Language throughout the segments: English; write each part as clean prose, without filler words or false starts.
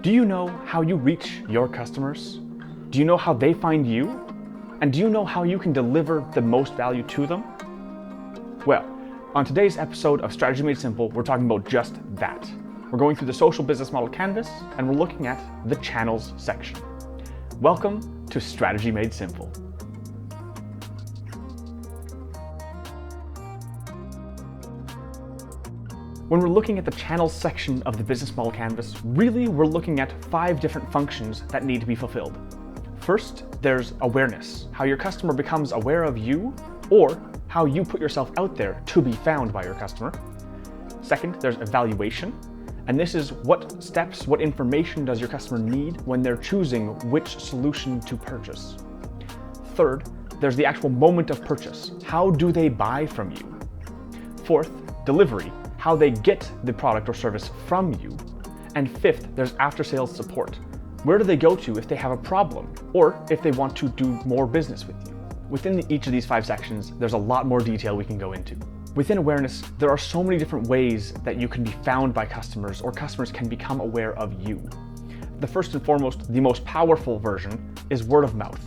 Do you know how you reach your customers? Do you know how they find you? And do you know how you can deliver the most value to them? Well, on today's episode of Strategy Made Simple, we're talking about just that. We're going through the social business model canvas, and we're looking at the channels section. Welcome to Strategy Made Simple. When we're looking at the channels section of the business model canvas, really we're looking at 5 different functions that need to be fulfilled. First, there's awareness, how your customer becomes aware of you, or how you put yourself out there to be found by your customer. Second, there's evaluation, and this is what steps, what information does your customer need when they're choosing which solution to purchase. Third, there's the actual moment of purchase. How do they buy from you? Fourth, delivery, how they get the product or service from you. And fifth, there's after-sales support. Where do they go to if they have a problem or if they want to do more business with you? Within each of these 5 sections, there's a lot more detail we can go into. Within awareness, there are so many different ways that you can be found by customers or customers can become aware of you. The first and foremost, the most powerful version is word of mouth.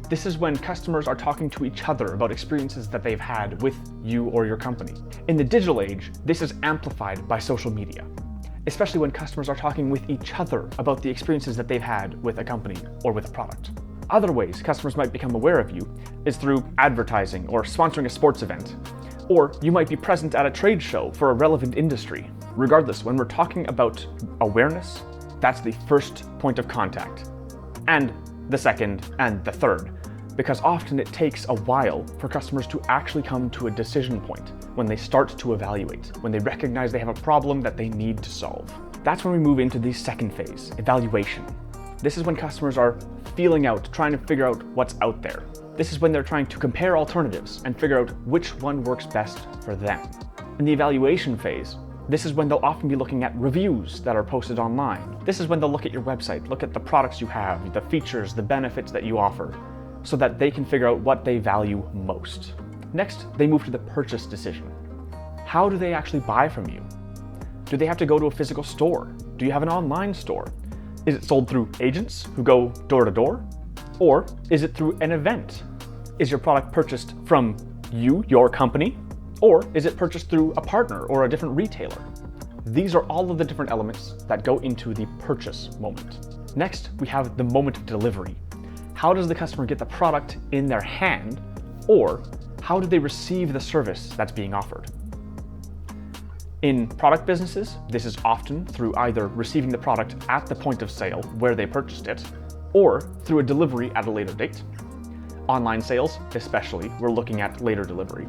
This is when customers are talking to each other about experiences that they've had with you or your company. In the digital age, this is amplified by social media, especially when customers are talking with each other about the experiences that they've had with a company or with a product. Other ways customers might become aware of you is through advertising or sponsoring a sports event, or you might be present at a trade show for a relevant industry. Regardless, when we're talking about awareness, that's the first point of contact, and the second and the third, because often it takes a while for customers to actually come to a decision point when they start to evaluate, when they recognize they have a problem that they need to solve. That's when we move into the second phase, evaluation. This is when customers are feeling out, trying to figure out what's out there. This is when they're trying to compare alternatives and figure out which one works best for them. In the evaluation phase, this is when they'll often be looking at reviews that are posted online. This is when they'll look at your website, look at the products you have, the features, the benefits that you offer, so that they can figure out what they value most. Next, they move to the purchase decision. How do they actually buy from you? Do they have to go to a physical store? Do you have an online store? Is it sold through agents who go door to door? Or is it through an event? Is your product purchased from you, your company? Or is it purchased through a partner or a different retailer? These are all of the different elements that go into the purchase moment. Next, we have the moment of delivery. How does the customer get the product in their hand, or how do they receive the service that's being offered? In product businesses, this is often through either receiving the product at the point of sale where they purchased it, or through a delivery at a later date. Online sales, especially, we're looking at later delivery.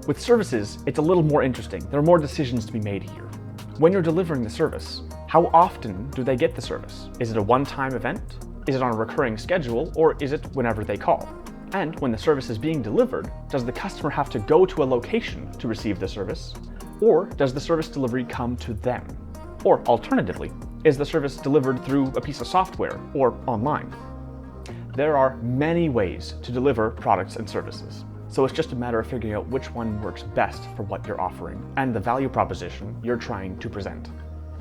With services, it's a little more interesting. There are more decisions to be made here. When you're delivering the service, how often do they get the service? Is it a one-time event? Is it on a recurring schedule, or is it whenever they call? And when the service is being delivered, does the customer have to go to a location to receive the service? Or does the service delivery come to them? Or alternatively, is the service delivered through a piece of software or online? There are many ways to deliver products and services. So it's just a matter of figuring out which one works best for what you're offering and the value proposition you're trying to present.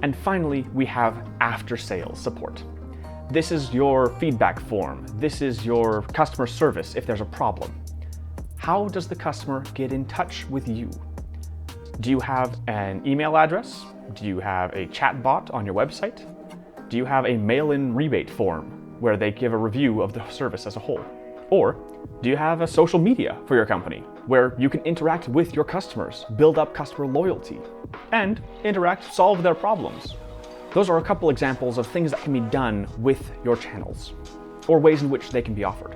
And finally, we have after-sales support. This is your feedback form. This is your customer service if there's a problem. How does the customer get in touch with you? Do you have an email address? Do you have a chat bot on your website? Do you have a mail-in rebate form where they give a review of the service as a whole? Or do you have a social media for your company where you can interact with your customers, build up customer loyalty, and solve their problems? Those are a couple examples of things that can be done with your channels, or ways in which they can be offered.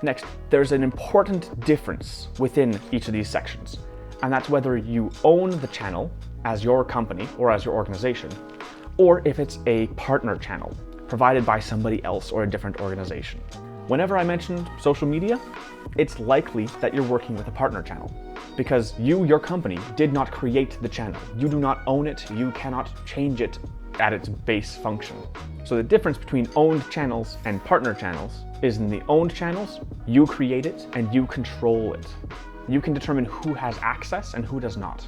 Next, there's an important difference within each of these sections, and that's whether you own the channel as your company or as your organization, or if it's a partner channel provided by somebody else or a different organization. Whenever I mentioned social media, it's likely that you're working with a partner channel because you, your company, did not create the channel. You do not own it. You cannot change it at its base function. So the difference between owned channels and partner channels is in the owned channels, you create it and you control it. You can determine who has access and who does not.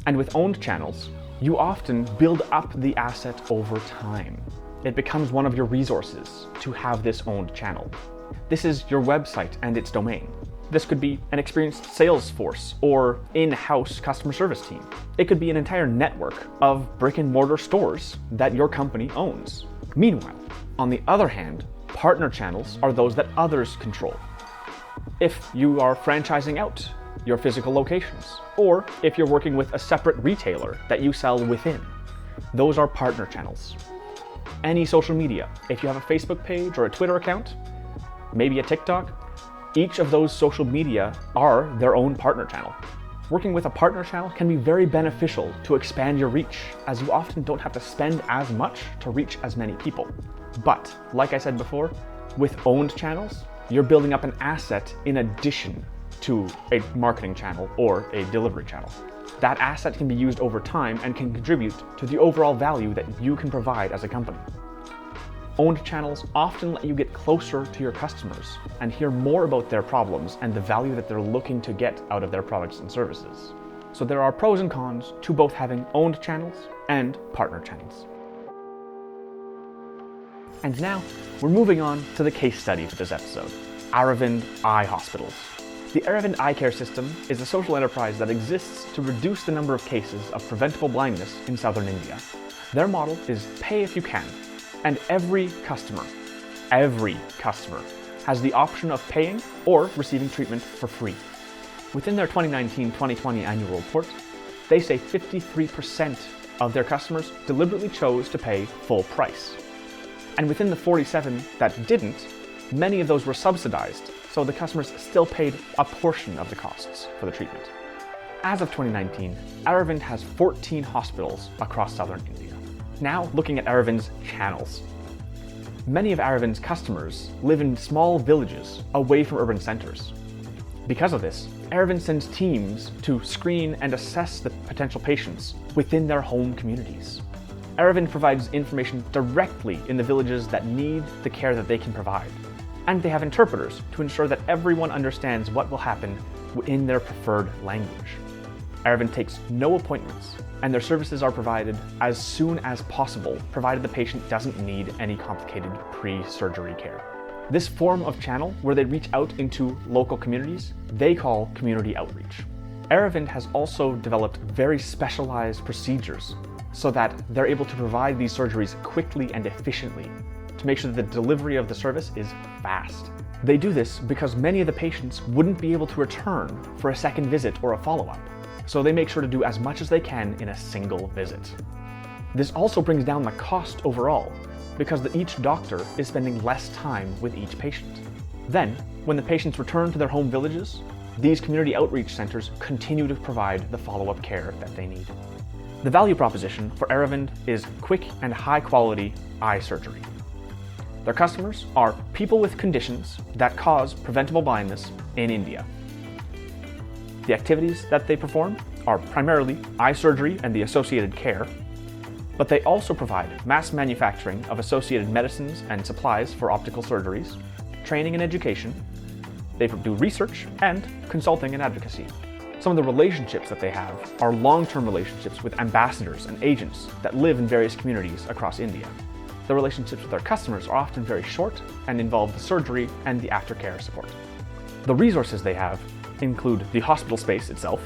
And with owned channels, You often build up the asset over time. It becomes one of your resources to have this owned channel. This is your website and its domain. This could be an experienced sales force or in-house customer service team. It could be an entire network of brick-and-mortar stores that your company owns. Meanwhile, on the other hand, partner channels are those that others control. If you are franchising out your physical locations, or if you're working with a separate retailer that you sell within, those are partner channels. Any social media, if you have a Facebook page or a Twitter account, maybe a TikTok, each of those social media are their own partner channel. Working with a partner channel can be very beneficial to expand your reach, as you often don't have to spend as much to reach as many people. But, like I said before, with owned channels, you're building up an asset in addition to a marketing channel or a delivery channel. That asset can be used over time and can contribute to the overall value that you can provide as a company. Owned channels often let you get closer to your customers and hear more about their problems and the value that they're looking to get out of their products and services. So there are pros and cons to both having owned channels and partner channels. And now we're moving on to the case study for this episode, Aravind Eye Hospitals. The Aravind Eye Care System is a social enterprise that exists to reduce the number of cases of preventable blindness in southern India. Their model is pay if you can, and every customer has the option of paying or receiving treatment for free. Within their 2019-2020 annual report, they say 53% of their customers deliberately chose to pay full price. And within the 47 that didn't, many of those were subsidized, so the customers still paid a portion of the costs for the treatment. As of 2019, Aravind has 14 hospitals across southern India. Now looking at Aravind's channels. Many of Aravind's customers live in small villages away from urban centers. Because of this, Aravind sends teams to screen and assess the potential patients within their home communities. Aravind provides information directly in the villages that need the care that they can provide. And they have interpreters to ensure that everyone understands what will happen in their preferred language. Aravind takes no appointments, and their services are provided as soon as possible, provided the patient doesn't need any complicated pre-surgery care. This form of channel, where they reach out into local communities, they call community outreach. Aravind has also developed very specialized procedures so that they're able to provide these surgeries quickly and efficiently to make sure that the delivery of the service is fast. They do this because many of the patients wouldn't be able to return for a second visit or a follow-up, so they make sure to do as much as they can in a single visit. This also brings down the cost overall, because each doctor is spending less time with each patient. Then, when the patients return to their home villages, these community outreach centers continue to provide the follow-up care that they need. The value proposition for Aravind is quick and high-quality eye surgery. Their customers are people with conditions that cause preventable blindness in India. The activities that they perform are primarily eye surgery and the associated care, but they also provide mass manufacturing of associated medicines and supplies for optical surgeries, training and education. They do research and consulting and advocacy. Some of the relationships that they have are long-term relationships with ambassadors and agents that live in various communities across India. The relationships with their customers are often very short and involve the surgery and the aftercare support. The resources they have include the hospital space itself.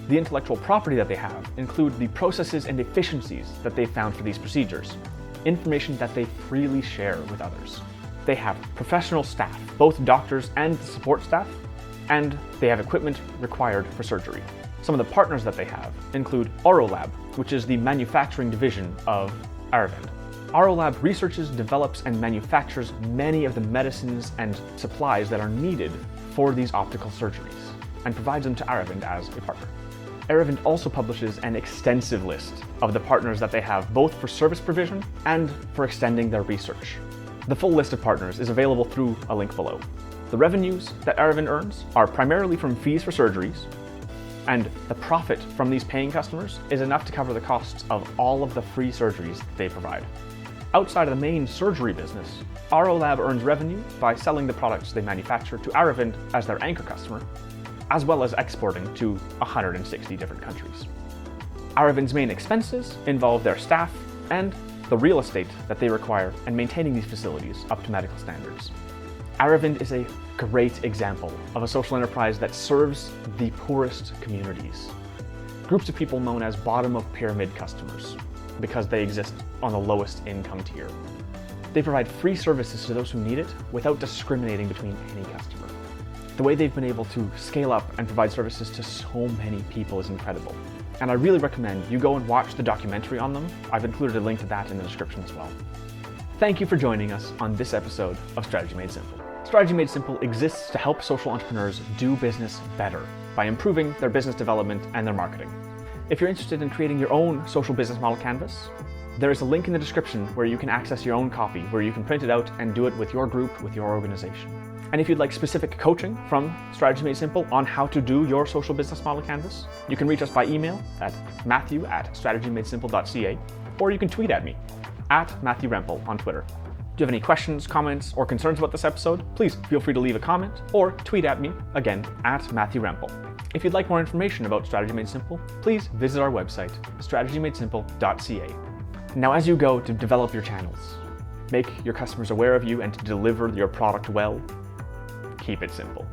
The intellectual property that they have include the processes and efficiencies that they've found for these procedures, information that they freely share with others. They have professional staff, both doctors and the support staff, and they have equipment required for surgery. Some of the partners that they have include Aurolab, which is the manufacturing division of Aravind. Aurolab researches, develops, and manufactures many of the medicines and supplies that are needed for these optical surgeries, and provides them to Aravind as a partner. Aravind also publishes an extensive list of the partners that they have, both for service provision and for extending their research. The full list of partners is available through a link below. The revenues that Aravind earns are primarily from fees for surgeries, and the profit from these paying customers is enough to cover the costs of all of the free surgeries that they provide. Outside of the main surgery business, Aurolab earns revenue by selling the products they manufacture to Aravind as their anchor customer, as well as exporting to 160 different countries. Aravind's main expenses involve their staff and the real estate that they require and maintaining these facilities up to medical standards. Aravind is a great example of a social enterprise that serves the poorest communities. Groups of people known as bottom of pyramid customers because they exist on the lowest income tier. They provide free services to those who need it without discriminating between any customer. The way they've been able to scale up and provide services to so many people is incredible. And I really recommend you go and watch the documentary on them. I've included a link to that in the description as well. Thank you for joining us on this episode of Strategy Made Simple. Strategy Made Simple exists to help social entrepreneurs do business better by improving their business development and their marketing. If you're interested in creating your own social business model canvas, there is a link in the description where you can access your own copy, where you can print it out and do it with your group, with your organization. And if you'd like specific coaching from Strategy Made Simple on how to do your social business model canvas, you can reach us by email at matthew@strategymadesimple.ca, or you can tweet at me at Matthew Rempel on Twitter. Do you have any questions, comments, or concerns about this episode? Please feel free to leave a comment or tweet at me, again, at Matthew Rempel. If you'd like more information about Strategy Made Simple, please visit our website, strategymadesimple.ca. Now, as you go to develop your channels, make your customers aware of you and to deliver your product well, keep it simple.